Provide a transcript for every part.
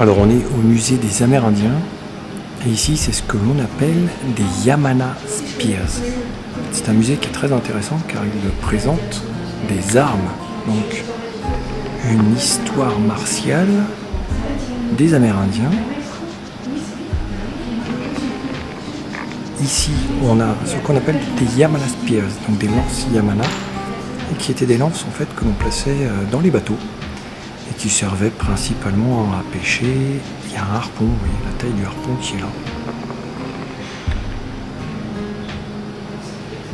Alors on est au musée des Amérindiens et ici c'est ce que l'on appelle des Yamana Spears. C'est un musée qui est très intéressant car il présente des armes, donc une histoire martiale des Amérindiens. Ici on a ce qu'on appelle des Yamana Spears, donc des lances Yamana, qui étaient des lances en fait que l'on plaçait dans les bateaux et qui servaient principalement à pêcher. Il y a un harpon, vous voyez la taille du harpon qui est là.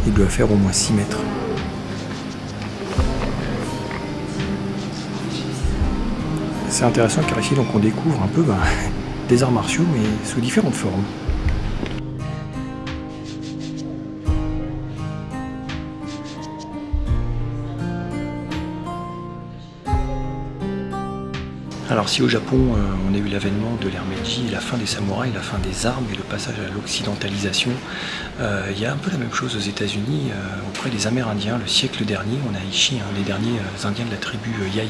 Il doit faire au moins 6 mètres. C'est intéressant car ici donc, on découvre un peu des arts martiaux mais sous différentes formes. Alors si au Japon on a eu l'avènement de l'ère Meiji, la fin des samouraïs, la fin des armes et le passage à l'occidentalisation, il y a un peu la même chose aux États-Unis auprès des Amérindiens. Le siècle dernier, on a Ishi, un des derniers Indiens de la tribu Yahi,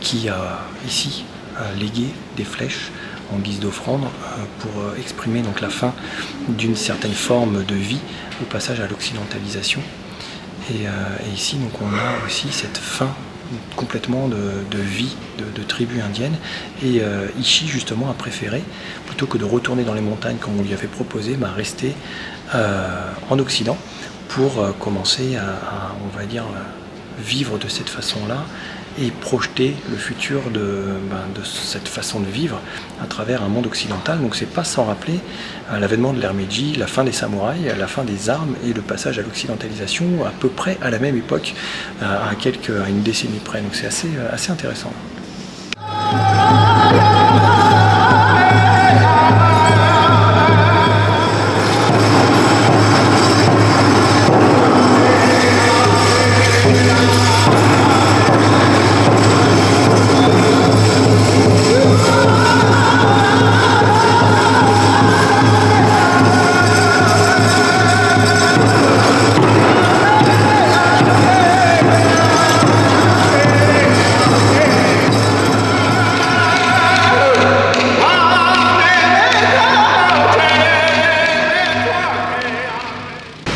qui a ici légué des flèches en guise d'offrande pour exprimer donc la fin d'une certaine forme de vie au passage à l'occidentalisation. Et ici donc on a aussi cette fin complètement de vie de tribus indiennes et Ishi justement a préféré, plutôt que de retourner dans les montagnes comme on lui avait proposé, rester en Occident pour commencer à on va dire vivre de cette façon-là et projeter le futur de cette façon de vivre à travers un monde occidental. Donc c'est pas sans rappeler l'avènement de l'ère Meiji, la fin des samouraïs, la fin des armes et le passage à l'occidentalisation à peu près à la même époque, à une décennie près. Donc c'est assez intéressant.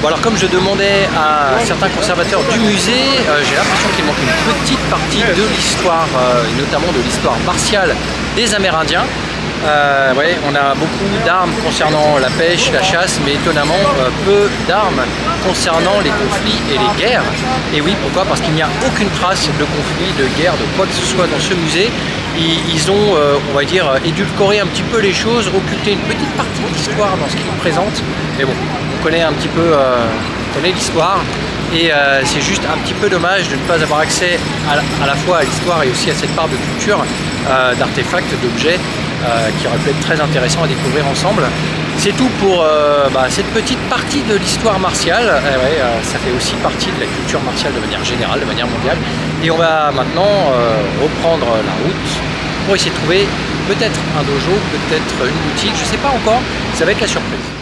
Alors comme je demandais à certains conservateurs du musée, j'ai l'impression qu'il manque une petite partie de l'histoire, notamment de l'histoire martiale des Amérindiens. Ouais, on a beaucoup d'armes concernant la pêche, la chasse, mais étonnamment peu d'armes concernant les conflits et les guerres. Et oui, pourquoi? Parce qu'il n'y a aucune trace de conflit, de guerre, de quoi que ce soit dans ce musée. Ils ont, on va dire, édulcoré un petit peu les choses, occulté une petite partie de l'histoire dans ce qu'ils présentent. Mais bon, on connaît un petit peu l'histoire et c'est juste un petit peu dommage de ne pas avoir accès à la fois à l'histoire et aussi à cette part de culture, d'artefacts, d'objets qui aurait pu être très intéressant à découvrir ensemble. C'est tout pour cette petite partie de l'histoire martiale. Ça fait aussi partie de la culture martiale de manière générale, de manière mondiale. Et on va maintenant reprendre la route pour essayer de trouver peut-être un dojo, peut-être une boutique, je ne sais pas encore, ça va être la surprise.